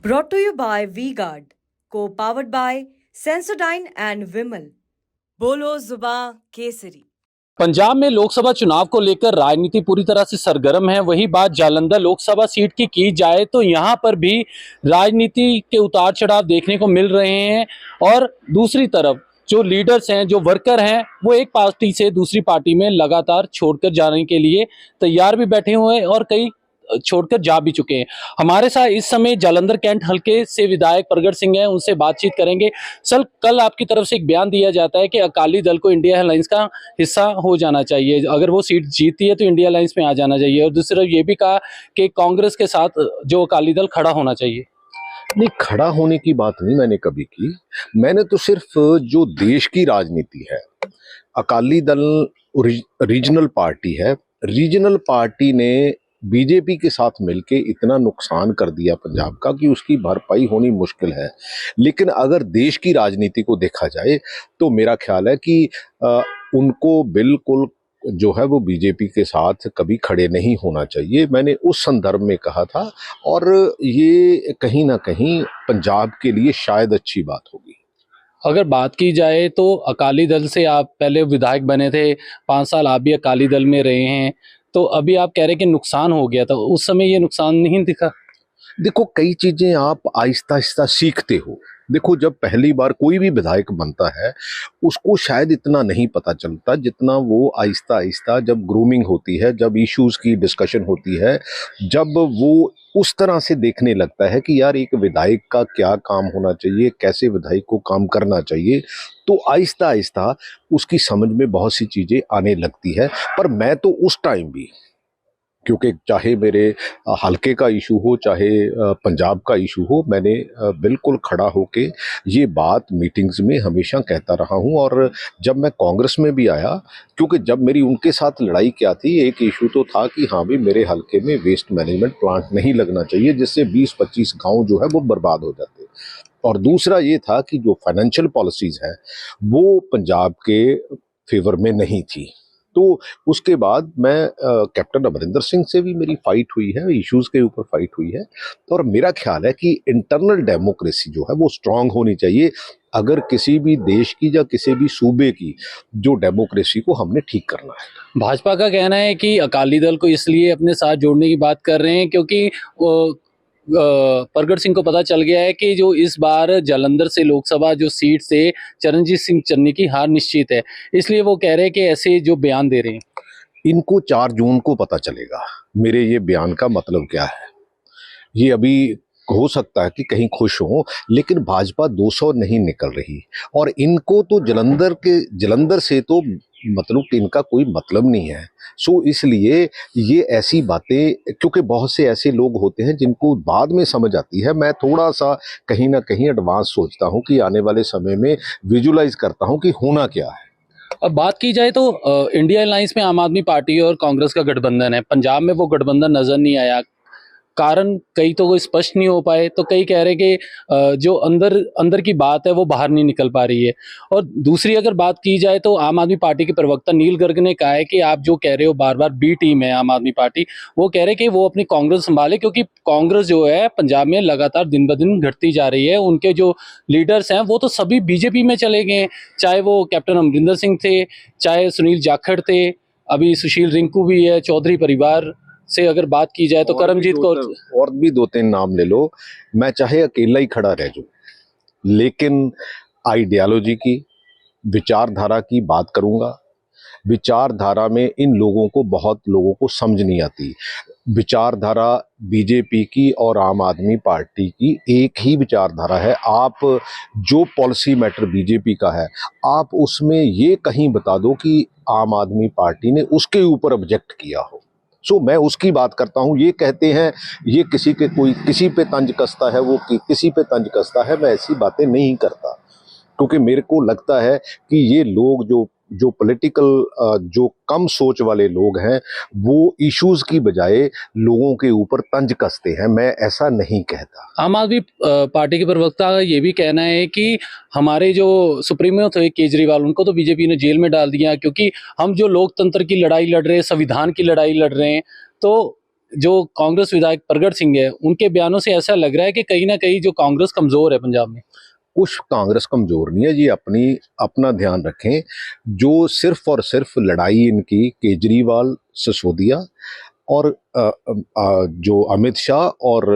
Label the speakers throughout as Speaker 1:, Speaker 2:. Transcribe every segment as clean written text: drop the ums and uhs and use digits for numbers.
Speaker 1: Brought to you by V-Guard, co-powered by Sensodyne and Vimal. बोलो जुबां केसरी।
Speaker 2: पंजाब में लोकसभा चुनाव को लेकर राजनीति पूरी तरह से सरगर्म है। वही बात जालंधर लोकसभा सीट की जाए तो यहां पर भी राजनीति के उतार चढ़ाव देखने को मिल रहे हैं और दूसरी तरफ जो लीडर्स हैं, जो वर्कर हैं, वो एक पार्टी से दूसरी पार्टी में लगातार छोड़कर जाने के लिए तैयार भी बैठे हुए हैं और कई छोड़कर जा भी चुके हैं। हमारे साथ इस समय जालंधर कैंट हल्के से विधायक प्रगट सिंह हैं, उनसे बातचीत करेंगे। सर, कल आपकी तरफ से एक बयान दिया जाता है कि अकाली दल को इंडिया अलायंस का हिस्सा हो जाना चाहिए, अगर वो सीट जीतती है तो इंडिया अलायंस में आ जाना चाहिए, और दूसरी तरफ ये भी कहा कि कांग्रेस के साथ जो अकाली दल खड़ा होना चाहिए।
Speaker 3: नहीं, खड़ा होने की बात नहीं मैंने कभी की। मैंने तो सिर्फ जो देश की राजनीति है, अकाली दल रीजनल पार्टी है, रीजनल पार्टी ने बीजेपी के साथ मिलके इतना नुकसान कर दिया पंजाब का कि उसकी भरपाई होनी मुश्किल है। लेकिन अगर देश की राजनीति को देखा जाए तो मेरा ख्याल है कि उनको बिल्कुल जो है वो बीजेपी के साथ कभी खड़े नहीं होना चाहिए। मैंने उस संदर्भ में कहा था और ये कहीं ना कहीं पंजाब के लिए शायद अच्छी बात होगी।
Speaker 2: अगर बात की जाए तो अकाली दल से आप पहले विधायक बने थे, 5 साल आप भी अकाली दल में रहे हैं, तो अभी आप कह रहे हैं कि नुकसान हो गया था, उस समय ये नुकसान नहीं दिखा?
Speaker 3: देखो, कई चीजें आप आहिस्ता आहिस्ता सीखते हो। देखो, जब पहली बार कोई भी विधायक बनता है उसको शायद इतना नहीं पता चलता जितना वो आहिस्ता आहिस्ता जब ग्रूमिंग होती है, जब इश्यूज की डिस्कशन होती है, जब वो उस तरह से देखने लगता है कि यार एक विधायक का क्या काम होना चाहिए, कैसे विधायक को काम करना चाहिए, तो आहिस्ता आहिस्ता उसकी समझ में बहुत सी चीज़ें आने लगती है। पर मैं तो उस टाइम भी, क्योंकि चाहे मेरे हल्के का इशू हो, चाहे पंजाब का इशू हो, मैंने बिल्कुल खड़ा होके ये बात मीटिंग्स में हमेशा कहता रहा हूँ। और जब मैं कांग्रेस में भी आया, क्योंकि जब मेरी उनके साथ लड़ाई क्या थी, एक इशू तो था कि हाँ भी मेरे हल्के में वेस्ट मैनेजमेंट प्लांट नहीं लगना चाहिए जिससे 20-25 गाँव जो है वो बर्बाद हो जाते, और दूसरा ये था कि जो फाइनेंशियल पॉलिसीज़ हैं वो पंजाब के फेवर में नहीं थी। तो उसके बाद मैं कैप्टन अमरिंदर सिंह से भी मेरी फाइट हुई है, इश्यूज के ऊपर फाइट हुई है। और मेरा ख्याल है कि इंटरनल डेमोक्रेसी जो है वो स्ट्रांग होनी चाहिए अगर किसी भी देश की या किसी भी सूबे की जो डेमोक्रेसी को हमने ठीक करना है।
Speaker 2: भाजपा का कहना है कि अकाली दल को इसलिए अपने साथ जोड़ने की बात कर रहे हैं क्योंकि प्रगट सिंह को पता चल गया है कि जो इस बार जालंधर से लोकसभा जो सीट से चरणजीत सिंह चन्नी की हार निश्चित है, इसलिए वो कह रहे हैं कि ऐसे जो बयान दे रहे हैं।
Speaker 3: इनको 4 जून को पता चलेगा मेरे ये बयान का मतलब क्या है। ये अभी हो सकता है कि कहीं खुश हो, लेकिन भाजपा 200 नहीं निकल रही, और इनको तो जलंधर से तो मतलब कि इनका कोई मतलब नहीं है। सो इसलिए ये ऐसी बातें, क्योंकि बहुत से ऐसे लोग होते हैं जिनको बाद में समझ आती है। मैं थोड़ा सा कहीं ना कहीं एडवांस सोचता हूँ कि आने वाले समय में विजुलाइज करता हूँ कि होना क्या है।
Speaker 2: अब बात की जाए तो इंडिया अलायंस में आम आदमी पार्टी और कांग्रेस का गठबंधन है। पंजाब में वो गठबंधन नजर नहीं आया, कारण कई तो वो स्पष्ट नहीं हो पाए, तो कई कह रहे कि जो अंदर अंदर की बात है वो बाहर नहीं निकल पा रही है। और दूसरी अगर बात की जाए तो आम आदमी पार्टी के प्रवक्ता नील गर्ग ने कहा है कि आप जो कह रहे हो बार बार बी टीम है आम आदमी पार्टी, वो कह रहे कि वो अपनी कांग्रेस संभाले, क्योंकि कांग्रेस जो है पंजाब में लगातार दिन ब दिन घटती जा रही है। उनके जो लीडर्स हैं वो तो सभी बीजेपी में चले गए हैं, चाहे वो कैप्टन अमरिंदर सिंह थे, चाहे सुनील जाखड़ थे, अभी सुशील रिंकू भी है, चौधरी परिवार से अगर बात की जाए तो करमजीत कौर,
Speaker 3: और भी 2-3 नाम ले लो। मैं चाहे अकेला ही खड़ा रह जाऊं, लेकिन आइडियोलॉजी की, विचारधारा की बात करूंगा। विचारधारा में इन लोगों को, बहुत लोगों को समझ नहीं आती। विचारधारा बीजेपी की और आम आदमी पार्टी की एक ही विचारधारा है। आप जो पॉलिसी मैटर बीजेपी का है, आप उसमें ये कहीं बता दो कि आम आदमी पार्टी ने उसके ऊपर ऑब्जेक्ट किया हो। सो मैं उसकी बात करता हूँ। ये कहते हैं ये किसी पे तंज कसता है, वो किसी पे तंज कसता है, मैं ऐसी बातें नहीं करता, क्योंकि मेरे को लगता है कि ये लोग जो पॉलिटिकल जो कम सोच वाले लोग हैं, वो इश्यूज की बजाय लोगों के ऊपर तंज कसते हैं। मैं ऐसा नहीं कहता।
Speaker 2: आम आदमी पार्टी के प्रवक्ता का ये भी कहना है कि हमारे जो सुप्रीमो थे केजरीवाल, उनको तो बीजेपी ने जेल में डाल दिया, क्योंकि हम जो लोकतंत्र की लड़ाई लड़ रहे हैं, संविधान की लड़ाई लड़ रहे हैं, तो जो कांग्रेस विधायक प्रगट सिंह है, उनके बयानों से ऐसा लग रहा है कि कहीं ना कहीं जो कांग्रेस कमजोर है पंजाब में।
Speaker 3: कुछ कांग्रेस कमजोर नहीं है जी, अपना ध्यान रखें। जो सिर्फ और सिर्फ लड़ाई इनकी केजरीवाल, सिसोदिया और जो अमित शाह और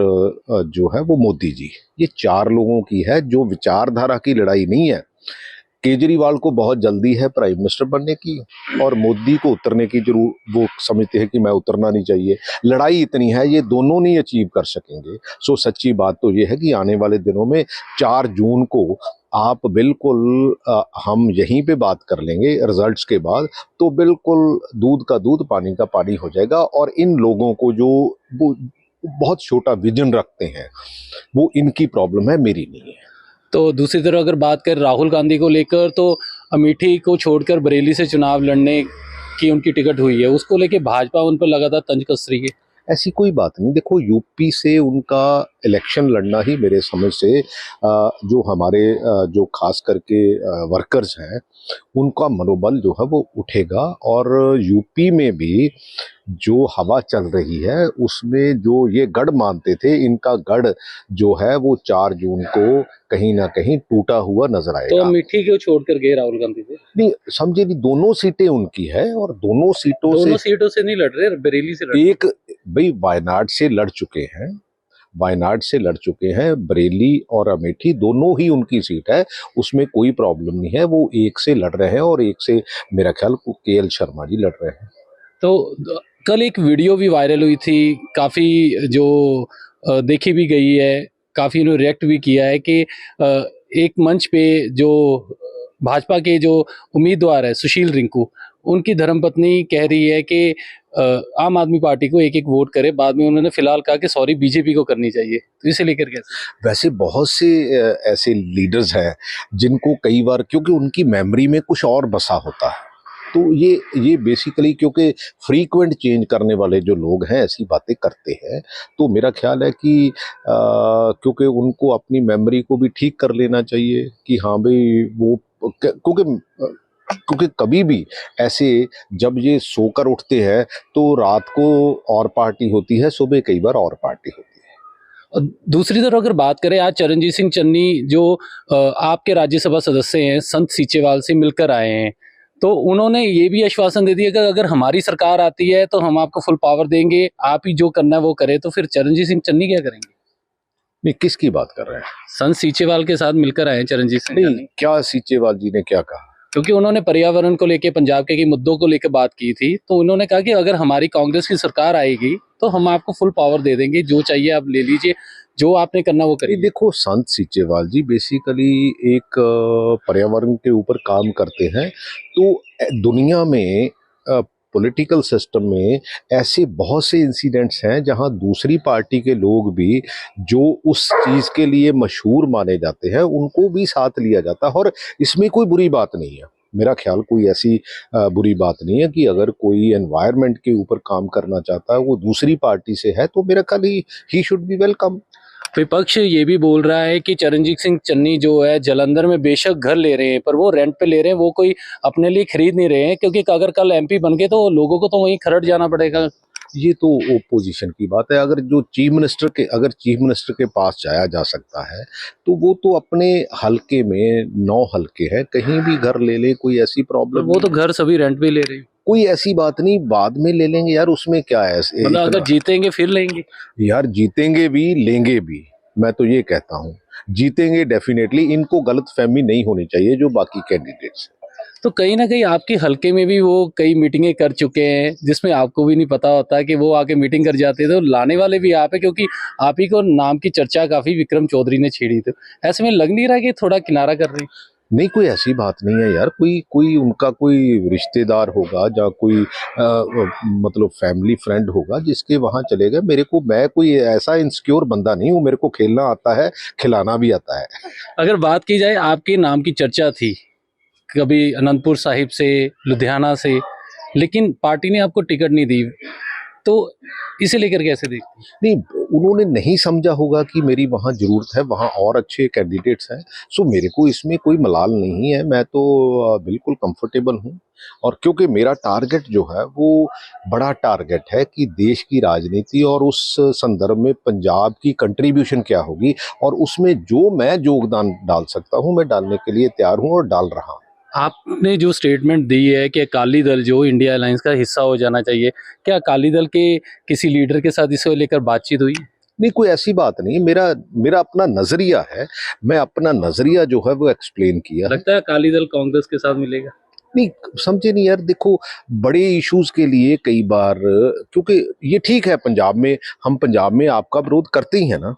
Speaker 3: जो है वो मोदी जी, ये चार लोगों की है। जो विचारधारा की लड़ाई नहीं है। केजरीवाल को बहुत जल्दी है प्राइम मिनिस्टर बनने की, और मोदी को उतरने की जरूर, वो समझते हैं कि मैं उतरना नहीं चाहिए। लड़ाई इतनी है, ये दोनों नहीं अचीव कर सकेंगे। सो सच्ची बात तो ये है कि आने वाले दिनों में 4 जून को आप बिल्कुल हम यहीं पे बात कर लेंगे रिजल्ट्स के बाद, तो बिल्कुल दूध का दूध पानी का पानी हो जाएगा। और इन लोगों को जो वो बहुत छोटा विजन रखते हैं, वो इनकी प्रॉब्लम है, मेरी नहीं है।
Speaker 2: तो दूसरी तरफ अगर बात करें राहुल गांधी को लेकर, तो अमेठी को छोड़कर बरेली से चुनाव लड़ने की उनकी टिकट हुई है, उसको लेके भाजपा उन पर लगातार तंज कस रही है।
Speaker 3: ऐसी कोई बात नहीं। देखो, यूपी से उनका इलेक्शन लड़ना ही मेरे समझ से जो हमारे जो खास करके वर्कर्स हैं, उनका मनोबल जो है वो उठेगा। और यूपी में भी जो हवा चल रही है, उसमें जो ये गढ़ मानते थे, इनका गढ़ जो है वो 4 जून को कहीं ना कहीं टूटा हुआ नजर
Speaker 2: तो
Speaker 3: आएगा।
Speaker 2: अमेठी को छोड़कर गए राहुल गांधी से?
Speaker 3: नहीं समझे, नहीं, दोनों सीटें उनकी है और दोनों
Speaker 2: सीटों से नहीं लड़ रहे, बरेली से लड़ रहे।
Speaker 3: एक भाई वायनाड से लड़ चुके हैं, वायनाड से लड़ चुके हैं। बरेली और अमेठी दोनों ही उनकी सीट है, उसमें कोई प्रॉब्लम नहीं है। वो एक से लड़ रहे हैं और एक से मेरा ख्याल केएल शर्मा जी लड़ रहे हैं।
Speaker 2: तो कल एक वीडियो भी वायरल हुई थी, काफ़ी जो देखी भी गई है, काफ़ी उन्होंने रिएक्ट भी किया है कि एक मंच पे जो भाजपा के जो उम्मीदवार है सुशील रिंकू, उनकी धर्मपत्नी कह रही है कि आम आदमी पार्टी को एक एक वोट करे। बाद में उन्होंने फिलहाल कहा कि सॉरी बीजेपी को करनी चाहिए। तो इसे लेकर कैसे?
Speaker 3: वैसे बहुत से ऐसे लीडर्स हैं जिनको कई बार, क्योंकि उनकी मेमोरी में कुछ और बसा होता है, तो ये बेसिकली क्योंकि फ्रीक्वेंट चेंज करने वाले जो लोग हैं ऐसी बातें करते हैं। तो मेरा ख्याल है कि क्योंकि उनको अपनी मेमोरी को भी ठीक कर लेना चाहिए कि हाँ भाई वो, क्योंकि कभी भी ऐसे जब ये सोकर उठते हैं तो रात को और पार्टी होती है, सुबह कई बार और पार्टी होती है।
Speaker 2: और दूसरी तरफ अगर बात करें, आज चरणजीत सिंह चन्नी जो आपके राज्यसभा सदस्य हैं, संत सीचेवाल से मिलकर आए हैं, तो उन्होंने ये भी आश्वासन दे दिया कि अगर हमारी सरकार आती है तो हम आपको फुल पावर देंगे, आप ही जो करना है वो करें। तो फिर चरणजीत सिंह चन्नी क्या करेंगे?
Speaker 3: नहीं, किसकी बात कर रहे हैं?
Speaker 2: संत सीचेवाल के साथ मिलकर आए हैं चरणजीत सिंह
Speaker 3: नहीं,
Speaker 2: चन्नी।
Speaker 3: क्या सीचेवाल जी ने क्या कहा?
Speaker 2: क्योंकि उन्होंने पर्यावरण को लेके, पंजाब के मुद्दों को लेकर बात की थी, तो उन्होंने कहा कि अगर हमारी कांग्रेस की सरकार आएगी तो हम आपको फुल पावर दे देंगे, जो चाहिए आप ले लीजिए, जो आपने करना वो करिए।
Speaker 3: देखो, संत सीचेवाल जी बेसिकली एक पर्यावरण के ऊपर काम करते हैं। तो दुनिया में पॉलिटिकल सिस्टम में ऐसे बहुत से इंसिडेंट्स हैं जहां दूसरी पार्टी के लोग भी जो उस चीज़ के लिए मशहूर माने जाते हैं, उनको भी साथ लिया जाता है। और इसमें कोई बुरी बात नहीं है, मेरा ख्याल कोई ऐसी बुरी बात नहीं है कि अगर कोई एनवायरनमेंट के ऊपर काम करना चाहता है, वो दूसरी पार्टी से है, तो मेरा ख्याल ही शुड बी वेलकम।
Speaker 2: विपक्ष ये भी बोल रहा है कि चरणजीत सिंह चन्नी जो है जलंधर में बेशक घर ले रहे हैं, पर वो रेंट पे ले रहे हैं, वो कोई अपने लिए खरीद नहीं रहे हैं, क्योंकि अगर कल एमपी बन गए तो लोगों को तो वहीं खरड़ जाना पड़ेगा।
Speaker 3: ये तो ओपोजिशन की बात है। अगर चीफ मिनिस्टर के पास जाया जा सकता है, तो वो तो अपने हलके में 9 हलके हैं, कहीं भी घर ले ले, कोई ऐसी प्रॉब्लम
Speaker 2: वो तो घर सभी रेंट पे ले रहे हैं।
Speaker 3: कोई ऐसी बात नहीं, बाद में ले लेंगे यार, उसमें क्या है?
Speaker 2: मतलब अगर जीतेंगे फिर लेंगे
Speaker 3: यार, जीतेंगे भी लेंगे भी, मैं तो ये कहता हूँ जीतेंगे डेफिनेटली। इनको गलतफहमी नहीं होनी चाहिए जो बाकी कैंडिडेट्स।
Speaker 2: तो कहीं ना कहीं आपके हलके में भी वो कई मीटिंगें कर चुके हैं, जिसमें आपको भी नहीं पता होता कि वो आके मीटिंग कर जाते थे, तो लाने वाले भी आप है, क्योंकि आप ही को नाम की चर्चा काफी विक्रम चौधरी ने छेड़ी थी। ऐसे में लग नहीं रहा कि थोड़ा किनारा कर रहे हैं?
Speaker 3: नहीं, कोई ऐसी बात नहीं है यार। कोई उनका कोई रिश्तेदार होगा या कोई मतलब फैमिली फ्रेंड होगा जिसके वहां चले गए। मैं कोई ऐसा इनसिक्योर बंदा नहीं हूँ, मेरे को खेलना आता है, खिलाना भी आता है।
Speaker 2: अगर बात की जाए, आपके नाम की चर्चा थी कभी अनंतपुर साहिब से, लुधियाना से, लेकिन पार्टी ने आपको टिकट नहीं दी। तो इसे लेकर कैसे देखते हैं?
Speaker 3: नहीं, उन्होंने नहीं समझा होगा कि मेरी वहाँ ज़रूरत है, वहाँ और अच्छे कैंडिडेट्स हैं। सो मेरे को इसमें कोई मलाल नहीं है, मैं तो बिल्कुल कंफर्टेबल हूँ। और क्योंकि मेरा टारगेट जो है वो बड़ा टारगेट है कि देश की राजनीति और उस संदर्भ में पंजाब की कंट्रीब्यूशन क्या होगी, और उसमें जो मैं योगदान डाल सकता हूँ मैं डालने के लिए तैयार हूँ और डाल रहा हूँ।
Speaker 2: आपने जो स्टेटमेंट दी है कि अकाली दल जो इंडिया अलायंस का हिस्सा हो जाना चाहिए, क्या अकाली दल के किसी लीडर के साथ इसे लेकर बातचीत हुई?
Speaker 3: नहीं, कोई ऐसी बात नहीं, मेरा मेरा अपना नज़रिया है, मैं अपना नज़रिया जो है वो एक्सप्लेन किया है।
Speaker 2: लगता है अकाली दल कांग्रेस के साथ मिलेगा?
Speaker 3: नहीं, समझे नहीं यार, देखो बड़े इश्यूज के लिए कई बार, क्योंकि ये ठीक है पंजाब में, हम पंजाब में आपका विरोध करते ही हैं ना,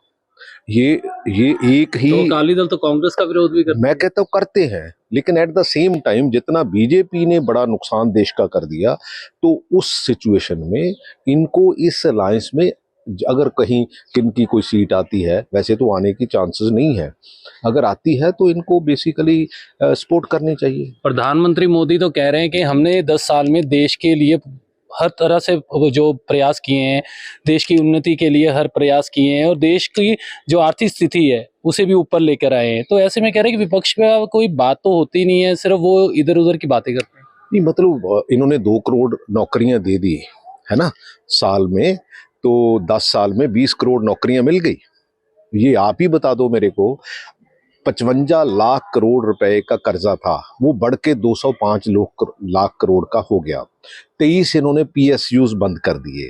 Speaker 3: ये ये एक ही,
Speaker 2: तो अकाली दल तो कांग्रेस का विरोध भी करता
Speaker 3: मैं कहता हूँ करते हैं, लेकिन एट द सेम टाइम जितना बीजेपी ने बड़ा नुकसान देश का कर दिया, तो उस सिचुएशन में इनको इस अलायंस में अगर कहीं किनकी कोई सीट आती है, वैसे तो आने की चांसेस नहीं है, अगर आती है तो इनको बेसिकली सपोर्ट करनी चाहिए।
Speaker 2: प्रधानमंत्री मोदी तो कह रहे हैं कि हमने 10 साल में देश के लिए हर तरह से वो जो प्रयास किए हैं, देश की उन्नति के लिए हर प्रयास किए हैं और देश की जो आर्थिक स्थिति है उसे भी ऊपर लेकर आए हैं। तो ऐसे में कह रहे हैं कि विपक्ष में कोई बात तो होती नहीं है, सिर्फ वो इधर उधर की बातें करते हैं।
Speaker 3: नहीं, मतलब इन्होंने 2 करोड़ नौकरियां दे दी है ना साल में, तो 10 साल में 20 करोड़ नौकरियां मिल गई। ये आप ही बता दो मेरे को, 55 लाख करोड़ रुपए का कर्जा था, वो बढ़ के 205 लाख करोड़ का हो गया। 23 इन्होंने PSUs बंद कर दिए।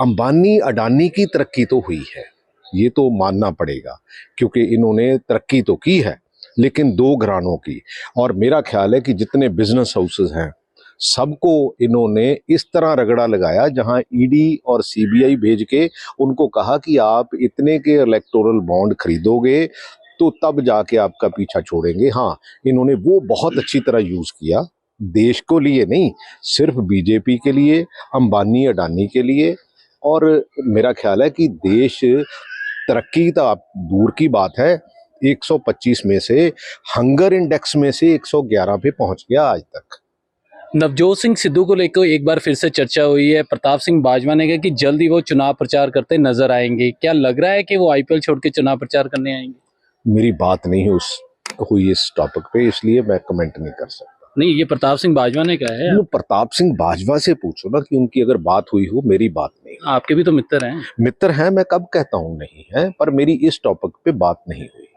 Speaker 3: अंबानी अडानी की तरक्की तो हुई है, ये तो मानना पड़ेगा, क्योंकि इन्होंने तरक्की तो की है, लेकिन 2 घरानों की। और मेरा ख्याल है कि जितने बिजनेस हाउसेस हैं सबको इन्होंने इस तरह रगड़ा लगाया, जहां ED और CBI भेज के उनको कहा कि आप इतने के इलेक्टोरल बॉन्ड खरीदोगे तो तब जाके आपका पीछा छोड़ेंगे। हाँ, इन्होंने वो बहुत अच्छी तरह यूज किया, देश को लिए नहीं, सिर्फ बीजेपी के लिए, अंबानी अडानी के लिए। और मेरा ख्याल है कि देश तरक्की तो आप दूर की बात है, 125 में से हंगर इंडेक्स में से 111 पे पहुंच गया आज तक।
Speaker 2: नवजोत सिंह सिद्धू को लेकर एक बार फिर से चर्चा हुई है। प्रताप सिंह बाजवा ने कहा कि जल्द ही वो चुनाव प्रचार करते नजर आएंगे। क्या लग रहा है कि वो IPL छोड़ के चुनाव प्रचार करने आएंगे?
Speaker 3: मेरी बात नहीं हुई इस टॉपिक पे, इसलिए मैं कमेंट नहीं कर सकता।
Speaker 2: नहीं, ये प्रताप सिंह बाजवा ने कहा है।
Speaker 3: प्रताप सिंह बाजवा से पूछो ना कि उनकी अगर बात हुई हो, मेरी बात नहीं।
Speaker 2: आपके भी तो मित्र हैं।
Speaker 3: मित्र हैं, मैं कब कहता हूँ नहीं है, पर मेरी इस टॉपिक पे बात नहीं हुई।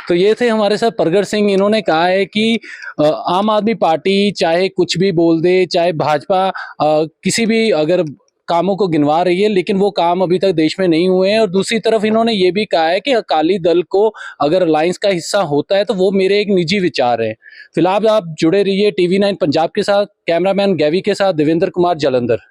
Speaker 2: तो ये थे हमारे साथ प्रगट सिंह। इन्होंने कहा है कि आम आदमी पार्टी चाहे कुछ भी बोल दे, चाहे भाजपा किसी भी अगर कामों को गिनवा रही है, लेकिन वो काम अभी तक देश में नहीं हुए हैं। और दूसरी तरफ इन्होंने ये भी कहा है कि अकाली दल को अगर अलायंस का हिस्सा होता है तो वो मेरे एक निजी विचार है। फिलहाल आप जुड़े रहिए TV9 पंजाब के साथ। कैमरामैन गैवी के साथ देवेंद्र कुमार, जालंधर।